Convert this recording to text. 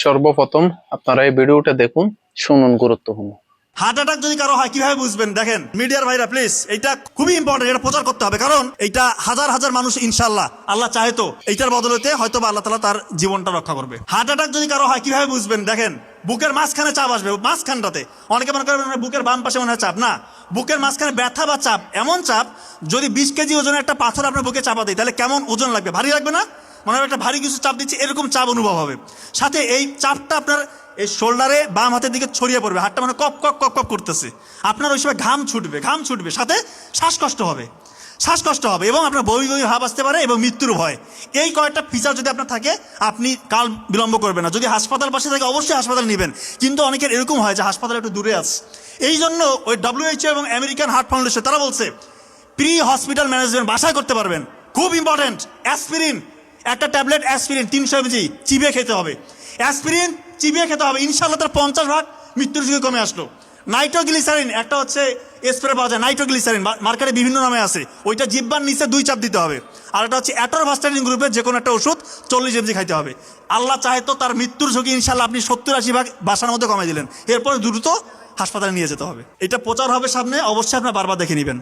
সর্বপ্রথম আপনারা এই ভিডিওটা দেখুন, শুনুন গুরুত্বপূর্ণ। হার্ট অ্যাটাক যদি কারো হয় কিভাবে বুঝবেন? দেখেন মিডিয়ার ভাইরা প্লিজ, এটা খুবই ইম্পর্টেন্ট, এটা প্রচার করতে হবে, কারণ এটা হাজার হাজার মানুষ ইনশাল্লাহ আল্লাহ চাহে তো এইটার বদলতে হয়তো আল্লাহ তাআলা তার জীবনটা রক্ষা করবে। হার্ট অ্যাটাক যদি কারো হয় কিভাবে বুঝবেন? দেখেন বুকের মাঝখানে চাপ আসবে, মাঝখানটাতে। অনেকে মনে করেন বুকের বাম পাশে মনে হয় চাপ, না, বুকের মাঝখানে ব্যথা বা চাপ, এমন চাপ যদি 20 কেজি ওজনের একটা পাথর আপনার বুকে চাপা দেয় তাহলে কেমন ওজন লাগবে? ভারী লাগবে না? মনে হয় একটা ভারী কিছু চাপ দিচ্ছে, এরকম চাপ অনুভব হবে। সাথে এই চাপটা আপনার এই শোল্ডারে বাম হাতের দিকে ছড়িয়ে পড়বে, হাতটা মানে কপ কপ কপ কপ করতেছে, আপনার ওই সময় ঘাম ছুটবে, সাথে শ্বাসকষ্ট হবে এবং আপনার বমি বমি ভাব আসতে পারে এবং মৃত্যুর ভয়। এই কয়েকটা ফিচার যদি আপনার থাকে, আপনি কাল বিলম্ব করবেন না। যদি হাসপাতাল পাশে থাকে অবশ্যই হাসপাতাল নেবেন, কিন্তু অনেকের এরকম হয় যে হাসপাতাল একটু দূরে আছে। এই জন্য ওই WHO এবং আমেরিকান হার্ট ফাউন্ডেশন তারা বলছে প্রি হসপিটাল ম্যানেজমেন্ট বাসায় করতে পারবেন, খুব ইম্পর্টেন্ট। অ্যাসপিরিন, একটা ট্যাবলেট অ্যাসপিরিন 300 mg চিবিয়ে খেতে হবে, অ্যাসপিরিন চিবিয়ে খেতে হবে, ইনশাল্লাহ তার 50% মৃত্যুর ঝুঁকি কমে আসলো। নাইট্রোগ্লিসারিন একটা হচ্ছে স্প্রে পাওয়া যায়, নাইট্রোগ্লিসারিন মার্কেটে বিভিন্ন নামে আছে, ওইটা জিহ্বার নিচে 2 চাপ দিতে হবে। আর একটা হচ্ছে অ্যাটরভাস্টাটিন গ্রুপের যে কোনো একটা ওষুধ 40 mg খাইতে হবে। আল্লাহ চাহে তো তার মৃত্যুর ঝুঁকি ইনশাল্লাহ আপনি 70-80% বাসার মধ্যে কমাই দিলেন, এরপরে দ্রুত হাসপাতালে নিয়ে যেতে হবে। এটা প্রচার হবে সামনে, অবশ্যই আপনার বারবার দেখে নেবেন।